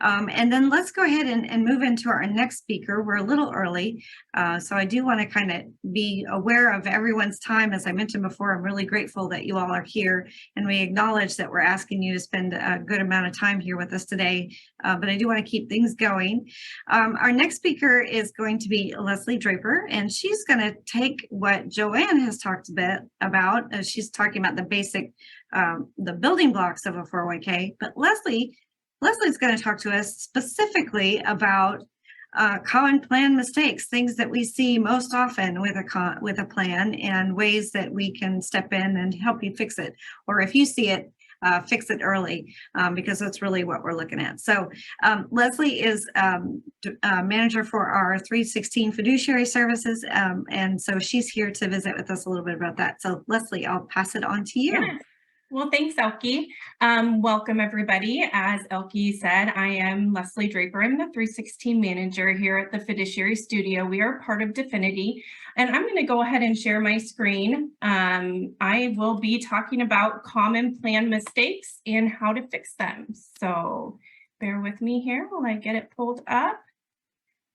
And then let's go ahead and move into our next speaker. We're a little early, so I do want to kind of be aware of everyone's time. As I mentioned before, I'm really grateful that you all are here, and we acknowledge that we're asking you to spend a good amount of time here with us today, but I do want to keep things going. Our next speaker is going to be Leslie Draper, and she's going to take what Joanne has talked a bit about. She's talking about the basic, the building blocks of a 401k, but Leslie's going to talk to us specifically about common plan mistakes, things that we see most often with a plan, and ways that we can step in and help you fix it. Or if you see it, fix it early, because that's really what we're looking at. So Leslie is manager for our 316 Fiduciary Services, and so she's here to visit with us a little bit about that. So Leslie, I'll pass it on to you. Yeah. Well, thanks, Elke. Welcome, everybody. As Elke said, I am Leslie Draper. I'm the 316 manager here at the Fiduciary Studio. We are part of Definiti, and I'm going to go ahead and share my screen. I will be talking about common plan mistakes and how to fix them. So bear with me here while I get it pulled up.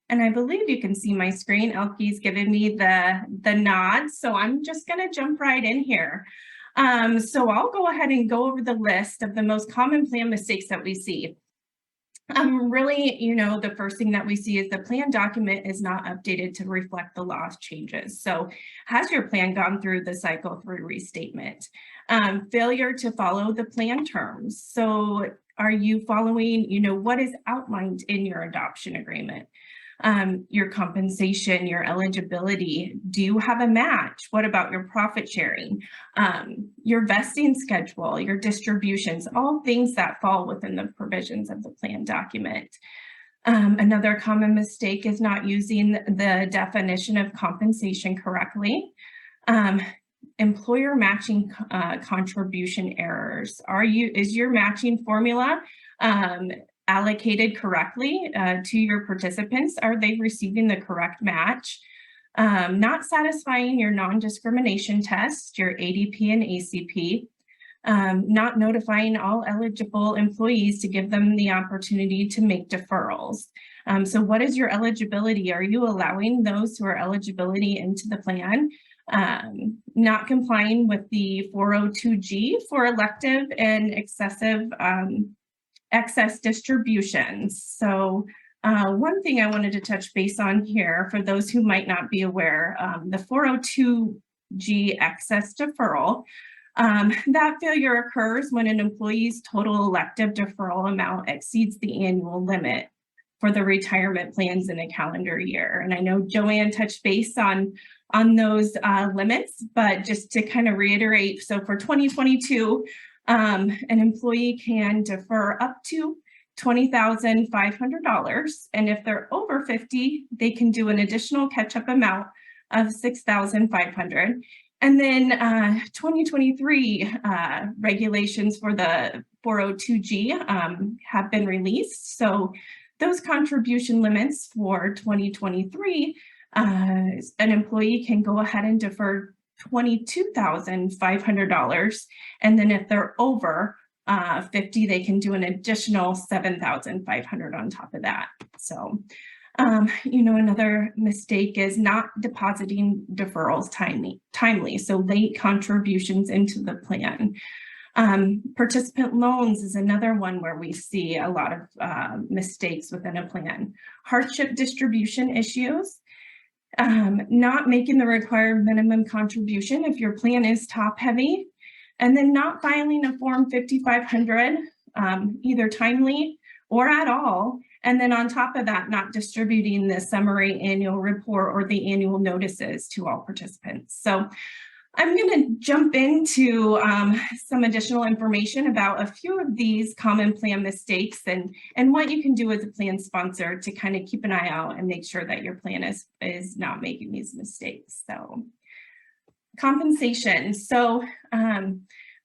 And I believe you can see my screen. Elke's given me the nod, so I'm just going to jump right in here. So I'll go ahead and go over the list of the most common plan mistakes that we see. Really, the first thing that we see is the plan document is not updated to reflect the law changes. So has your plan gone through the cycle through restatement? Failure to follow the plan terms. So are you following, what is outlined in your adoption agreement? Your compensation, your eligibility, do you have a match? What about your profit sharing? Your vesting schedule, your distributions, all things that fall within the provisions of the plan document. Another common mistake is not using the definition of compensation correctly. Employer matching contribution errors. Is your matching formula allocated correctly to your participants? Are they receiving the correct match? Not satisfying your non-discrimination test, your ADP and ACP. Not notifying all eligible employees to give them the opportunity to make deferrals. So what is your eligibility? Are you allowing those who are eligibility into the plan? Not complying with the 402G for elective and excess distributions. So one thing I wanted to touch base on here, for those who might not be aware, the 402G excess deferral, that failure occurs when an employee's total elective deferral amount exceeds the annual limit for the retirement plans in a calendar year. And I know Joanne touched base on those limits, but just to kind of reiterate, so for 2022, an employee can defer up to $20,500, and if they're over 50, they can do an additional catch-up amount of $6,500. And then 2023 regulations for the 402G have been released. So those contribution limits for 2023, an employee can go ahead and defer $22,500, and then if they're over 50, they can do an additional $7,500 on top of that. So, another mistake is not depositing deferrals timely. So late contributions into the plan. Participant loans is another one where we see a lot of mistakes within a plan. Hardship distribution issues. Not making the required minimum contribution if your plan is top heavy, and then not filing a Form 5500 either timely or at all. And then on top of that, not distributing the summary annual report or the annual notices to all participants. So I'm going to jump into some additional information about a few of these common plan mistakes and what you can do as a plan sponsor to kind of keep an eye out and make sure that your plan is not making these mistakes. So compensation. So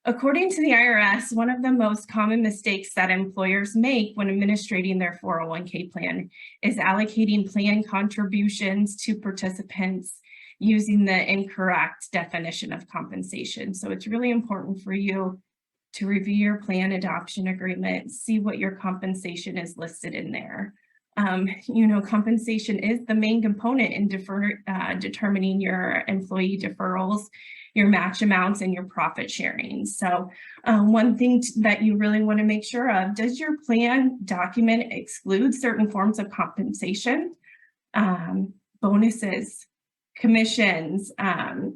according to the IRS, one of the most common mistakes that employers make when administrating their 401k plan is allocating plan contributions to participants using the incorrect definition of compensation. So it's really important for you to review your plan adoption agreement, see what your compensation is listed in there. Compensation is the main component in determining your employee deferrals, your match amounts, and your profit sharing. So one thing that you really want to make sure of, does your plan document exclude certain forms of compensation, bonuses, commissions,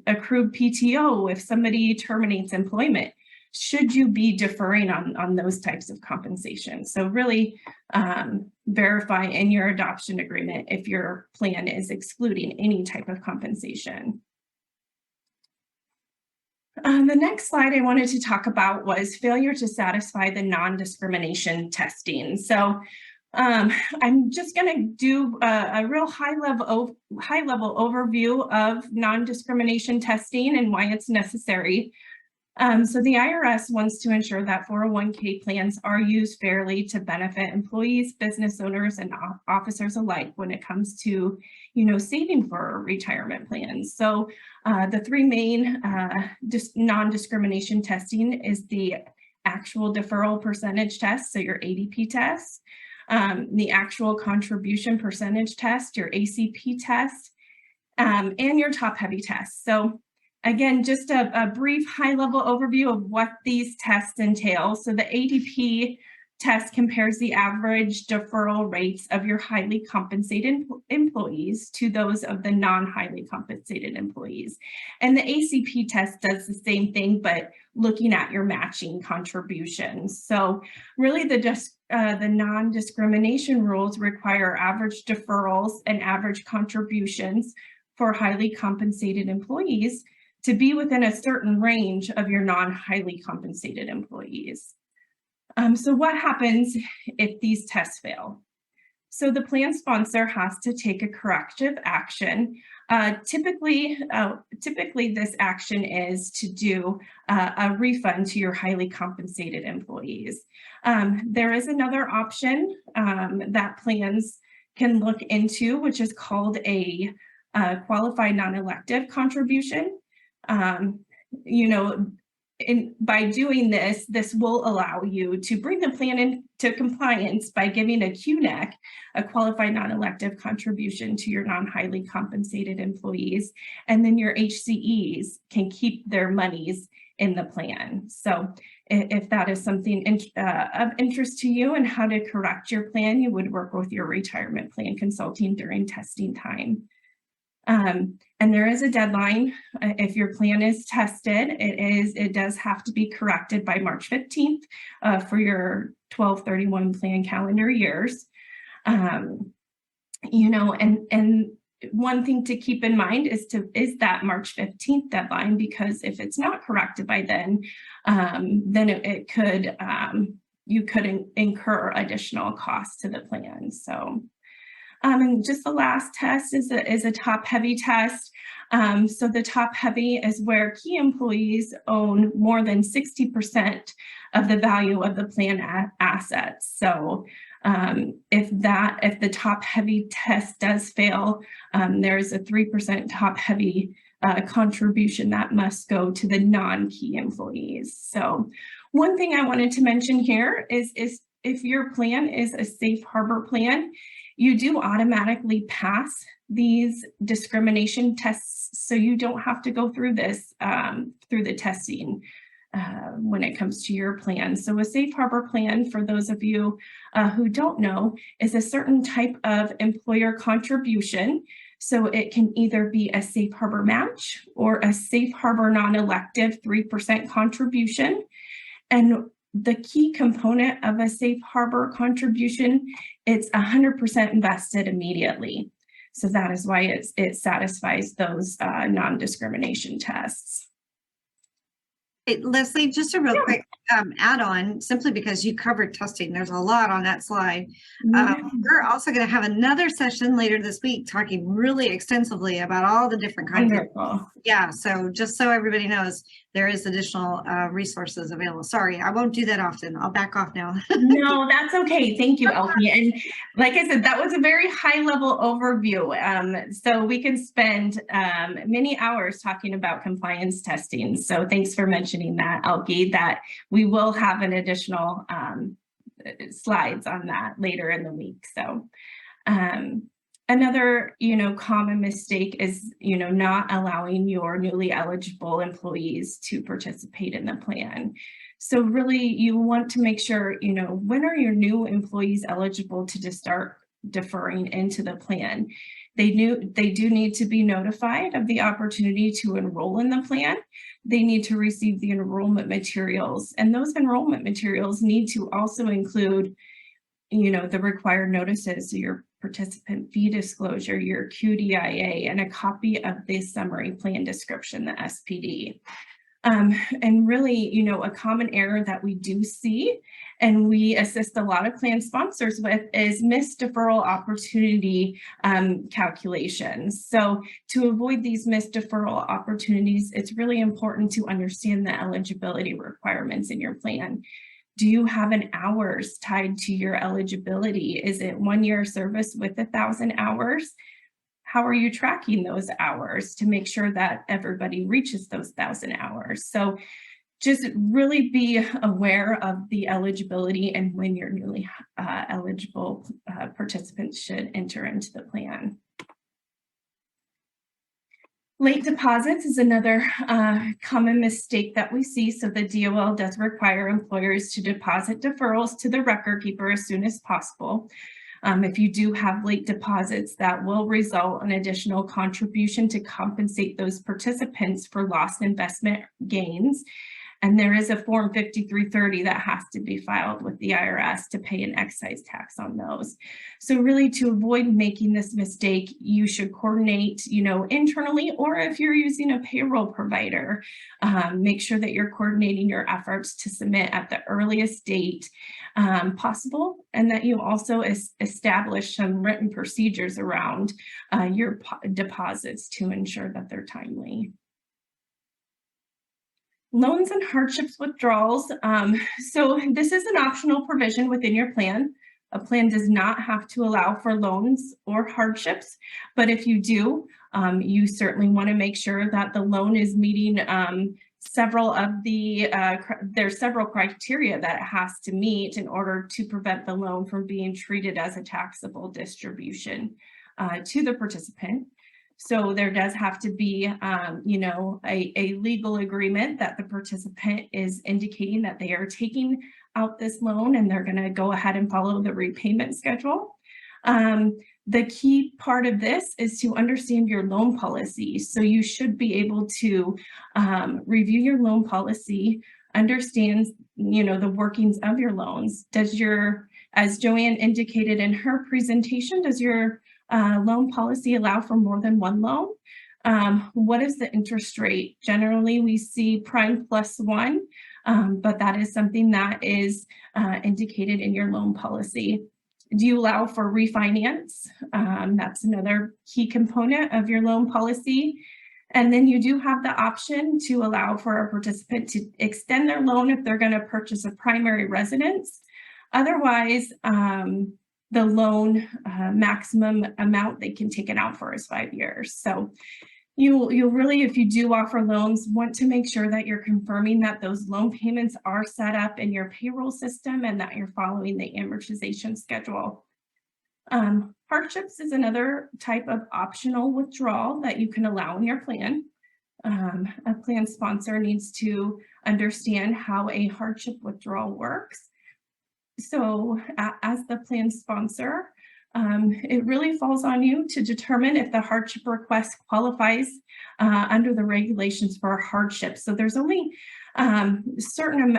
accrued PTO if somebody terminates employment? Should you be deferring on those types of compensation? So really verify in your adoption agreement if your plan is excluding any type of compensation. The next slide I wanted to talk about was failure to satisfy the non-discrimination testing. So I'm just going to do a real high-level overview of non-discrimination testing and why it's necessary. So the IRS wants to ensure that 401k plans are used fairly to benefit employees, business owners, and officers alike when it comes to, saving for retirement plans. So the three main non-discrimination testing is the actual deferral percentage test, so your ADP test, the actual contribution percentage test, your ACP test, and your top-heavy test. So again, just a brief high-level overview of what these tests entail. So the ADP test compares the average deferral rates of your highly compensated employees to those of the non-highly compensated employees. And the ACP test does the same thing, but looking at your matching contributions. So really the non-discrimination rules require average deferrals and average contributions for highly compensated employees to be within a certain range of your non-highly compensated employees. So what happens if these tests fail? So the plan sponsor has to take a corrective action. Typically, this action is to do a refund to your highly compensated employees. There is another option that plans can look into, which is called a qualified non-elective contribution. By doing this, this will allow you to bring the plan into compliance by giving a QNEC, a qualified non-elective contribution to your non-highly compensated employees, and then your HCEs can keep their monies in the plan. So if that is something of interest to you and how to correct your plan, you would work with your retirement plan consulting during testing time. And there is a deadline. If your plan is tested, it does have to be corrected by March 15th for your 12/31 plan calendar years. And one thing to keep in mind is that March 15th deadline, because if it's not corrected by then it could you could incur additional costs to the plan. So. And just the last test is a top-heavy test. So the top-heavy is where key employees own more than 60% of the value of the plan assets. So if the top-heavy test does fail, there's a 3% top-heavy contribution that must go to the non-key employees. So one thing I wanted to mention here is if your plan is a safe harbor plan, you do automatically pass these discrimination tests, so you don't have to go through this through the testing when it comes to your plan. So a safe harbor plan, for those of you who don't know, is a certain type of employer contribution. So it can either be a safe harbor match or a safe harbor non-elective 3% contribution. And the key component of a safe harbor contribution, it's 100% invested immediately. So that is why it satisfies those non-discrimination tests. Hey, Leslie, just a real quick add-on, simply because you covered testing. There's a lot on that slide. We're also going to have another session later this week talking really extensively about all the different kinds of. Yeah, so just so everybody knows, there is additional resources available. Sorry, I won't do that often. I'll back off now. No, that's okay. Thank you, Elkie. And like I said, that was a very high level overview. So we can spend many hours talking about compliance testing. So thanks for mentioning that, Elkie, that we will have an additional slides on that later in the week. So another, common mistake is, not allowing your newly eligible employees to participate in the plan. So really, you want to make sure, when are your new employees eligible to start deferring into the plan? They do need to be notified of the opportunity to enroll in the plan. They need to receive the enrollment materials, and those enrollment materials need to also include, the required notices, your participant fee disclosure, your QDIA, and a copy of the summary plan description, the SPD. And really, a common error that we do see, and we assist a lot of plan sponsors with, is missed deferral opportunity calculations. So to avoid these missed deferral opportunities, it's really important to understand the eligibility requirements in your plan. Do you have an hours tied to your eligibility? Is it 1 year service with 1,000 hours? How are you tracking those hours to make sure that everybody reaches those 1,000 hours? So just really be aware of the eligibility and when your newly eligible participants should enter into the plan. Late deposits is another common mistake that we see. So the DOL does require employers to deposit deferrals to the record keeper as soon as possible. If you do have late deposits, that will result in additional contribution to compensate those participants for lost investment gains. And there is a Form 5330 that has to be filed with the IRS to pay an excise tax on those. So really, to avoid making this mistake, you should coordinate, internally, or if you're using a payroll provider, make sure that you're coordinating your efforts to submit at the earliest date possible, and that you also establish some written procedures around your deposits to ensure that they're timely. Loans and hardships withdrawals. So this is an optional provision within your plan. A plan does not have to allow for loans or hardships, but if you do, you certainly want to make sure that the loan is meeting several of the, there's several criteria that it has to meet in order to prevent the loan from being treated as a taxable distribution to the participant. So there does have to be, a legal agreement that the participant is indicating that they are taking out this loan and they're going to go ahead and follow the repayment schedule. The key part of this is to understand your loan policy. So you should be able to review your loan policy, understand, the workings of your loans. As Joanne indicated in her presentation, does your loan policy allow for more than one loan? What is the interest rate? Generally, we see prime +1, but that is something that is indicated in your loan policy. Do you allow for refinance? That's another key component of your loan policy. And then you do have the option to allow for a participant to extend their loan if they're going to purchase a primary residence. Otherwise, the loan maximum amount they can take it out for is 5 years. So you'll really, if you do offer loans, want to make sure that you're confirming that those loan payments are set up in your payroll system and that you're following the amortization schedule. Hardships is another type of optional withdrawal that you can allow in your plan. A plan sponsor needs to understand how a hardship withdrawal works. So as the plan sponsor, it really falls on you to determine if the hardship request qualifies under the regulations for a hardship. So there's only certain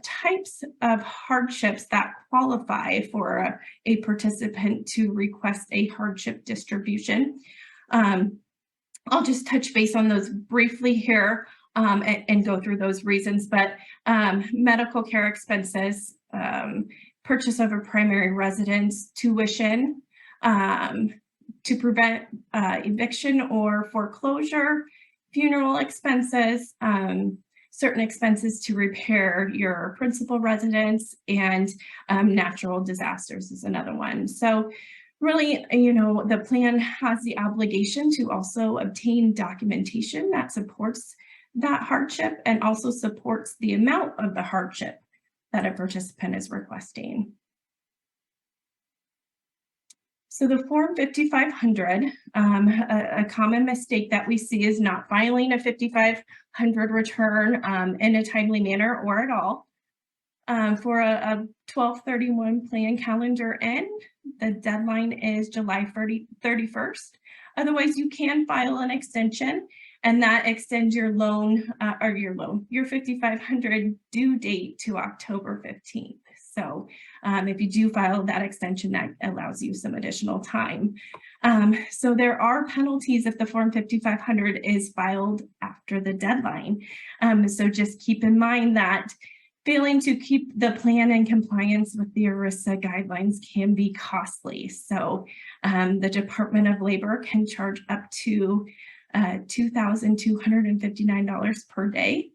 types of hardships that qualify for a participant to request a hardship distribution. I'll just touch base on those briefly here and go through those reasons, but medical care expenses, purchase of a primary residence, tuition, to prevent eviction or foreclosure, funeral expenses, certain expenses to repair your principal residence, and natural disasters is another one. So really, the plan has the obligation to also obtain documentation that supports that hardship and also supports the amount of the hardship that a participant is requesting. So the Form 5500, a common mistake that we see is not filing a 5500 return in a timely manner or at all. For a 12/31 plan calendar end, the deadline is July 31st. Otherwise, you can file an extension, and that extends your your 5500 due date to October 15th. So if you do file that extension, that allows you some additional time. So there are penalties if the Form 5500 is filed after the deadline. So just keep in mind that failing to keep the plan in compliance with the ERISA guidelines can be costly. So the Department of Labor can charge up to $2,259 per day.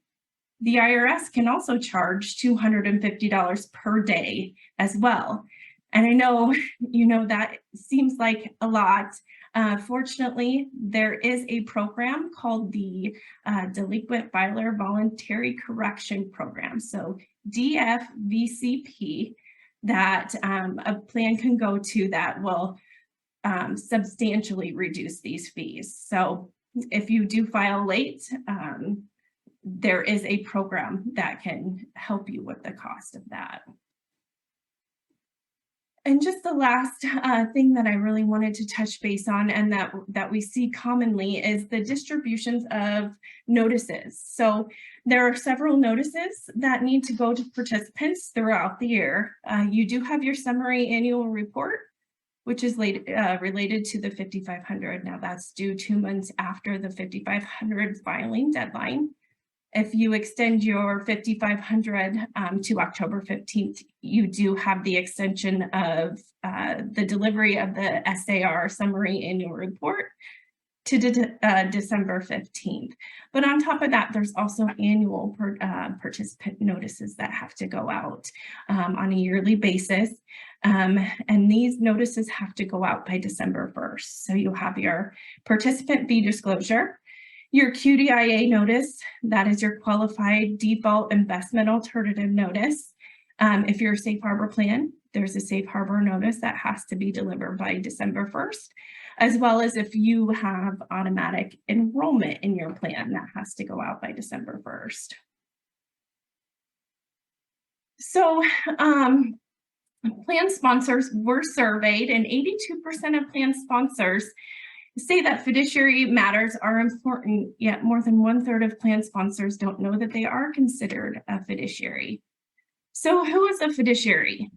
The IRS can also charge $250 per day as well. And I know, that seems like a lot. Fortunately, there is a program called the Delinquent Filer Voluntary Correction Program, so DFVCP, that a plan can go to that will substantially reduce these fees. So if you do file late, there is a program that can help you with the cost of that. And just the last thing that I really wanted to touch base on, and that we see commonly, is the distributions of notices. So there are several notices that need to go to participants throughout the year. You do have your summary annual report, which is related to the 5500. Now that's due 2 months after the 5500 filing deadline. If you extend your 5500 to October 15th, you do have the extension of the delivery of the SAR summary annual report to December 15th. But on top of that, there's also annual participant notices that have to go out on a yearly basis. And these notices have to go out by December 1st. So you have your participant fee disclosure, your QDIA notice, that is your qualified default investment alternative notice. If you're a safe harbor plan, there's a safe harbor notice that has to be delivered by December 1st, as well as if you have automatic enrollment in your plan, that has to go out by December 1st. So plan sponsors were surveyed, and 82% of plan sponsors say that fiduciary matters are important, yet more than 1/3 of plan sponsors don't know that they are considered a fiduciary. So who is a fiduciary?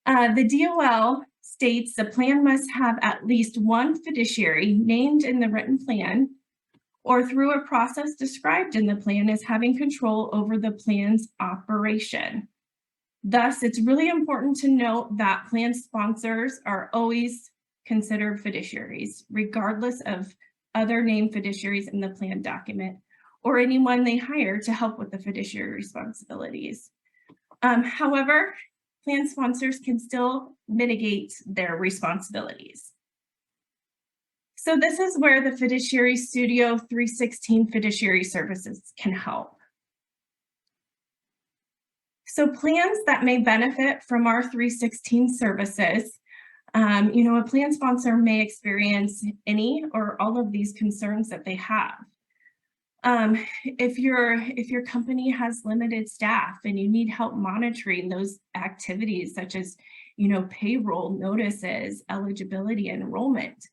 The DOL states the plan must have at least one fiduciary named in the written plan or through a process described in the plan as having control over the plan's operation. Thus, it's really important to note that plan sponsors are always considered fiduciaries, regardless of other named fiduciaries in the plan document or anyone they hire to help with the fiduciary responsibilities. However, plan sponsors can still mitigate their responsibilities. So this is where the Fiduciary Studio 316 fiduciary services can help. So plans that may benefit from our 316 services, a plan sponsor may experience any or all of these concerns that they have. If your company has limited staff and you need help monitoring those activities, such as, payroll, notices, eligibility, enrollment.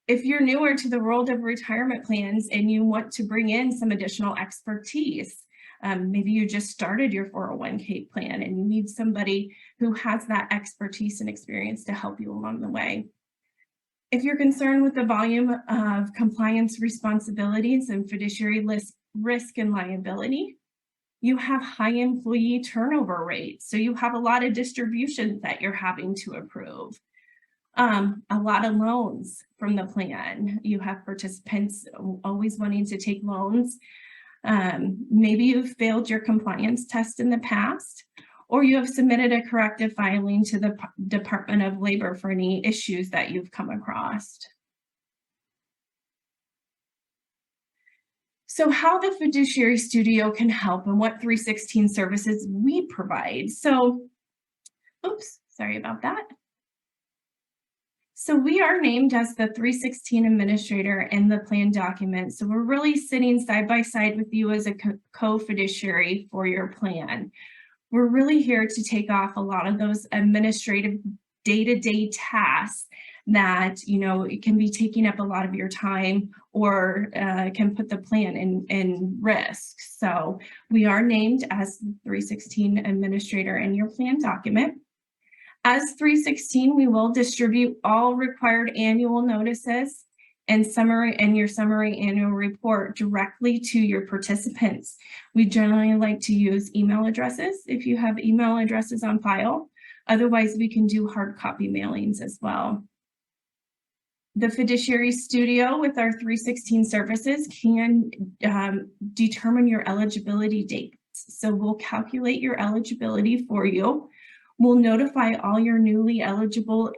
If you're newer to the world of retirement plans and you want to bring in some additional expertise, maybe you just started your 401k plan and you need somebody who has that expertise and experience to help you along the way. If you're concerned with the volume of compliance responsibilities and fiduciary risk and liability, you have high employee turnover rates. So you have a lot of distributions that you're having to approve. A lot of loans from the plan. You have participants always wanting to take loans. Maybe you've failed your compliance test in the past, or you have submitted a corrective filing to the Department of Labor for any issues that you've come across. So how the Fiduciary Studio can help and what 316 services we provide. So, oops, sorry about that. So we are named as the 316 administrator in the plan document. So we're really sitting side by side with you as a co-fiduciary for your plan. We're really here to take off a lot of those administrative day-to-day tasks that, it can be taking up a lot of your time or can put the plan in risk. So we are named as the 316 administrator in your plan document. As 316, we will distribute all required annual notices and your summary annual report directly to your participants. We generally like to use email addresses if you have email addresses on file. Otherwise, we can do hard copy mailings as well. The Fiduciary Studio with our 316 services can determine your eligibility dates. So we'll calculate your eligibility for you. We'll notify all your newly eligible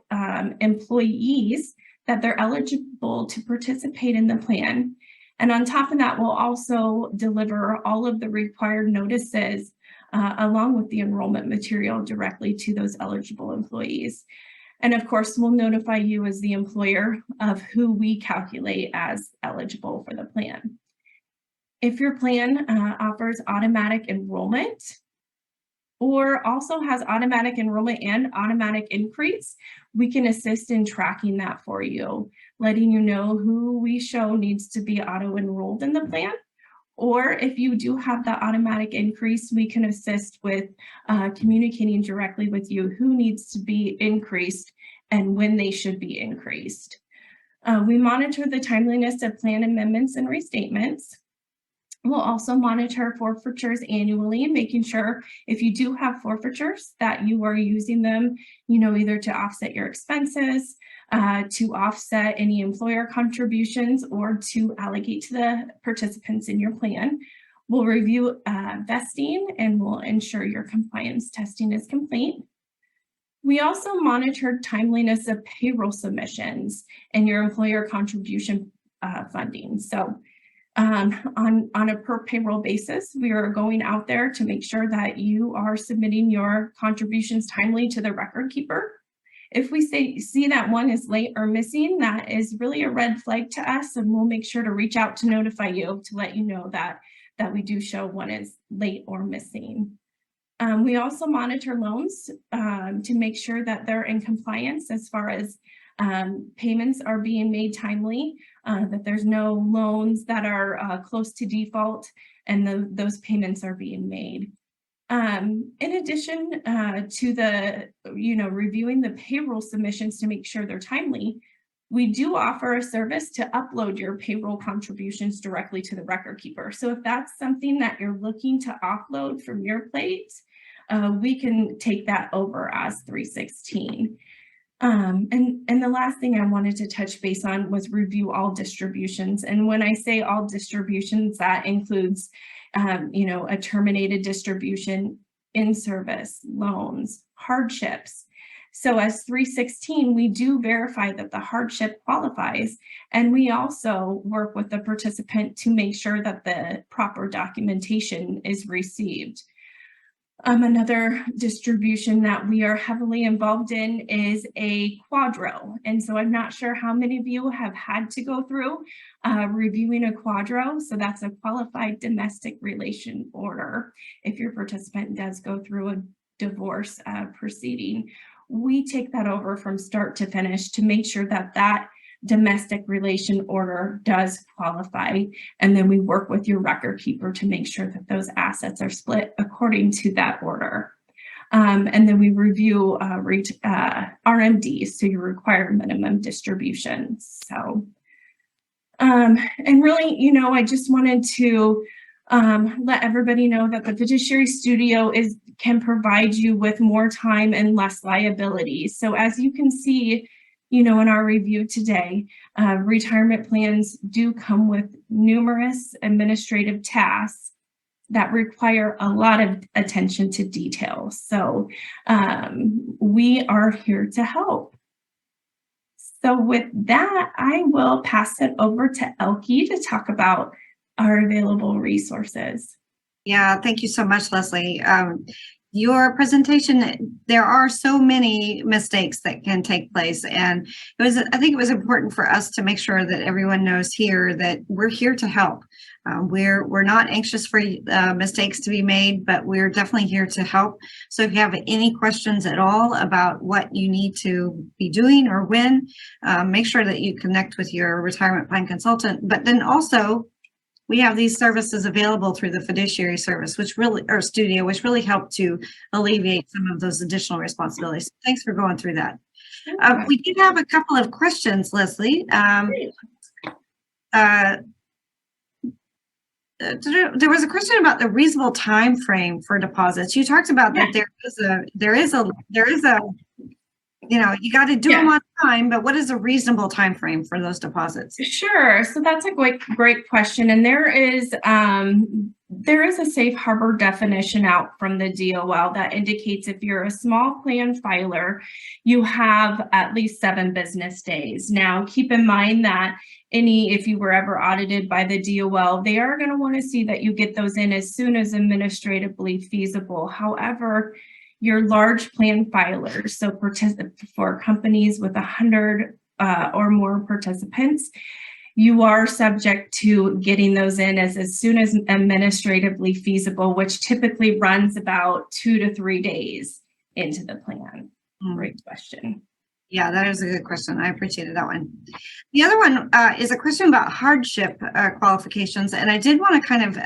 employees that they're eligible to participate in the plan. And on top of that, we'll also deliver all of the required notices along with the enrollment material directly to those eligible employees. And of course, we'll notify you as the employer of who we calculate as eligible for the plan. If your plan offers automatic enrollment, or also has automatic enrollment and automatic increase, we can assist in tracking that for you, letting you know who we show needs to be auto-enrolled in the plan. Or if you do have the automatic increase, we can assist with communicating directly with you who needs to be increased and when they should be increased. We monitor the timeliness of plan amendments and restatements. We'll also monitor forfeitures annually, making sure if you do have forfeitures that you are using them, either to offset your expenses, to offset any employer contributions, or to allocate to the participants in your plan. We'll review vesting and we'll ensure your compliance testing is complete. We also monitor timeliness of payroll submissions and your employer contribution funding. So on a per payroll basis, we are going out there to make sure that you are submitting your contributions timely to the record keeper. If we see that one is late or missing, that is really a red flag to us, and we'll make sure to reach out to notify you to let you know that we do show one is late or missing. We also monitor loans to make sure that they're in compliance as far as payments are being made timely, that there's no loans that are close to default, and those payments are being made. In addition to the, reviewing the payroll submissions to make sure they're timely, we do offer a service to upload your payroll contributions directly to the record keeper. So if that's something that you're looking to offload from your plate, we can take that over as 316. And the last thing I wanted to touch base on was review all distributions. And when I say all distributions, that includes, a terminated distribution, in-service, loans, hardships. So as 316, we do verify that the hardship qualifies, and we also work with the participant to make sure that the proper documentation is received. Another distribution that we are heavily involved in is a quadro. And so I'm not sure how many of you have had to go through reviewing a quadro. So that's a qualified domestic relation order. If your participant does go through a divorce proceeding, we take that over from start to finish to make sure that that domestic relation order does qualify. And then we work with your record keeper to make sure that those assets are split according to that order. And then we review RMDs, so your required minimum distributions. So, and really, I just wanted to let everybody know that the Fiduciary Studio can provide you with more time and less liability. So as you can see, in our review today, retirement plans do come with numerous administrative tasks that require a lot of attention to detail. So we are here to help. So with that, I will pass it over to Elke to talk about our available resources. Yeah, thank you so much, Leslie. Your presentation, there are so many mistakes that can take place. And I think it was important for us to make sure that everyone knows here that we're here to help. We're not anxious for mistakes to be made, but we're definitely here to help. So if you have any questions at all about what you need to be doing or when, make sure that you connect with your retirement plan consultant. But then also, we have these services available through the Fiduciary service, which really help to alleviate some of those additional responsibilities. Thanks for going through that. We did have a couple of questions, Leslie. There was a question about the reasonable time frame for deposits. You talked about that there is a you got to do them on time, but what is a reasonable time frame for those deposits? Sure. So that's a great question. And there is a safe harbor definition out from the DOL that indicates if you're a small plan filer, you have at least 7 business days. Now, keep in mind that if you were ever audited by the DOL, they are going to want to see that you get those in as soon as administratively feasible. However, your large plan filers, so for companies with 100 or more participants, you are subject to getting those in as soon as administratively feasible, which typically runs about 2 to 3 days into the plan. Great question. Yeah, that is a good question. I appreciated that one. The other one is a question about hardship qualifications. And I did want to kind of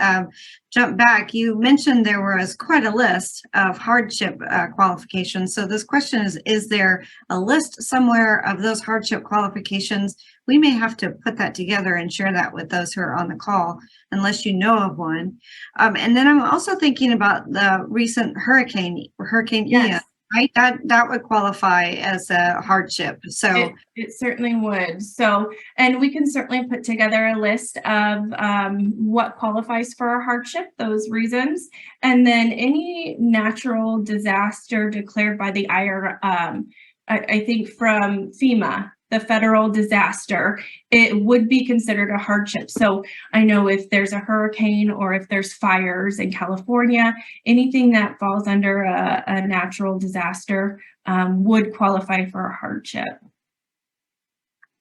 jump back. You mentioned there was quite a list of hardship qualifications. So this question is there a list somewhere of those hardship qualifications? We may have to put that together and share that with those who are on the call, unless you know of one. And then I'm also thinking about the recent Hurricane Ian. Right, that would qualify as a hardship. So it certainly would. So, and we can certainly put together a list of what qualifies for a hardship, those reasons, and then any natural disaster declared by the IR. I think from FEMA, the federal disaster, it would be considered a hardship. So I know if there's a hurricane or if there's fires in California, anything that falls under a natural disaster would qualify for a hardship.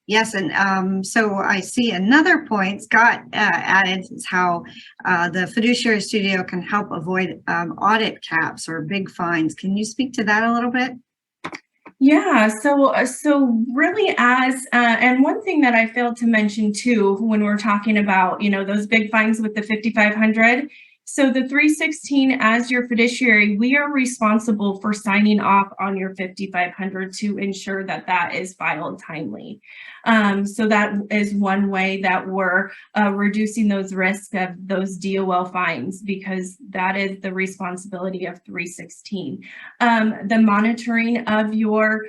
Yes, and so I see another point Scott added is how the Fiduciary Studio can help avoid audit caps or big fines. Can you speak to that a little bit? Yeah, so really and one thing that I failed to mention too, when we're talking about, those big fines with the 5,500. So the 316, as your fiduciary, we are responsible for signing off on your 5,500 to ensure that that is filed timely. So that is one way that we're reducing those risks of those DOL fines, because that is the responsibility of 316. The monitoring of your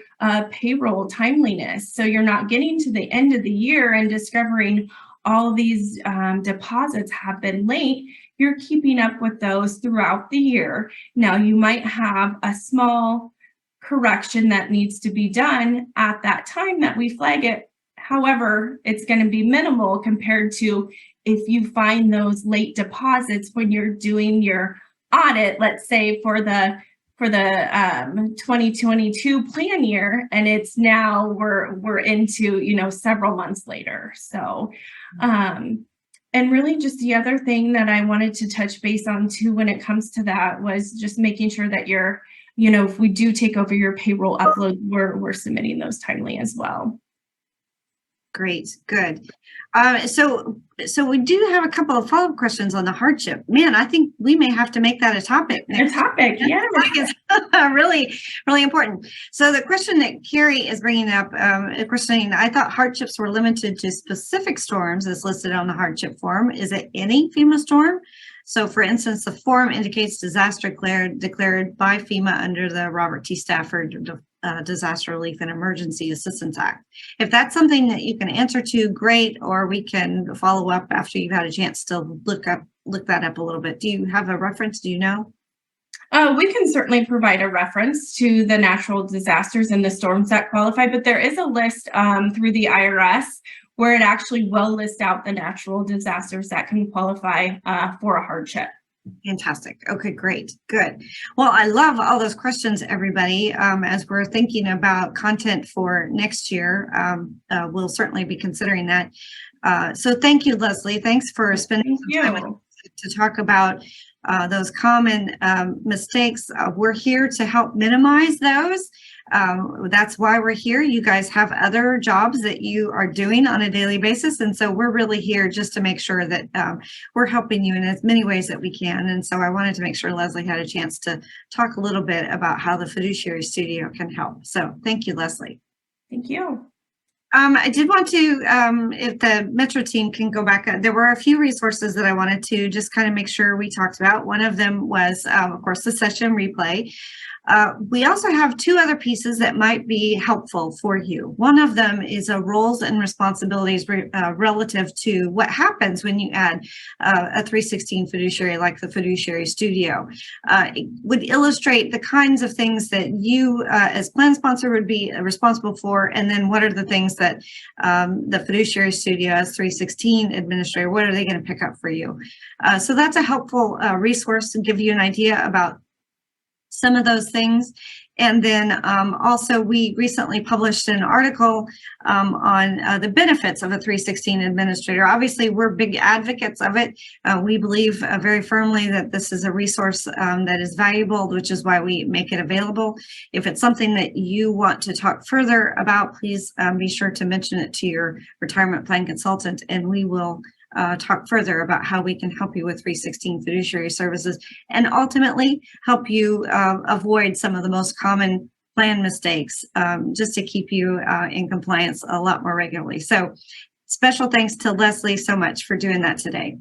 payroll timeliness. So you're not getting to the end of the year and discovering all these deposits have been late. You're keeping up with those throughout the year. Now, you might have a small correction that needs to be done at that time that we flag it. However, it's going to be minimal compared to if you find those late deposits when you're doing your audit, let's say for the 2022 plan year, and it's now we're into several months later. So and really just the other thing that I wanted to touch base on too when it comes to that was just making sure that you're, if we do take over your payroll upload, we're submitting those timely as well. Great, good. So we do have a couple of follow-up questions on the hardship. Man, I think we may have to make that a topic. A topic, yeah. It's really, really important. So the question that Carrie is bringing up, I thought hardships were limited to specific storms as listed on the hardship form. Is it any FEMA storm? So for instance, the form indicates disaster declared by FEMA under the Robert T. Stafford Disaster Relief and Emergency Assistance Act. If that's something that you can answer to, great, or we can follow up after you've had a chance to look that up a little bit. Do you have a reference? Do you know? We can certainly provide a reference to the natural disasters and the storms that qualify, but there is a list through the IRS where it actually will list out the natural disasters that can qualify for a hardship. Fantastic. Okay, great. Good. Well, I love all those questions, everybody. As we're thinking about content for next year, we'll certainly be considering that. So thank you, Leslie. Thanks for spending some time with us to talk about those common mistakes. We're here to help minimize those. That's why we're here. You guys have other jobs that you are doing on a daily basis. And so we're really here just to make sure that we're helping you in as many ways that we can. And so I wanted to make sure Leslie had a chance to talk a little bit about how the Fiduciary Studio can help. So thank you, Leslie. Thank you. I did want to, if the Metro team can go back, there were a few resources that I wanted to just kind of make sure we talked about. One of them was, of course, the session replay. We also have two other pieces that might be helpful for you. One of them is roles and responsibilities relative to what happens when you add a 316 fiduciary like the Fiduciary Studio. It would illustrate the kinds of things that you as plan sponsor would be responsible for, and then what are the things that the Fiduciary Studio as 316 administrator, what are they going to pick up for you? So that's a helpful resource to give you an idea about some of those things. And then also we recently published an article on the benefits of a 316 administrator. Obviously, we're big advocates of it. We believe very firmly that this is a resource that is valuable, which is why we make it available. If it's something that you want to talk further about, please be sure to mention it to your retirement plan consultant, and we will talk further about how we can help you with 316 fiduciary services and ultimately help you avoid some of the most common plan mistakes, just to keep you in compliance a lot more regularly. So special thanks to Leslie so much for doing that today.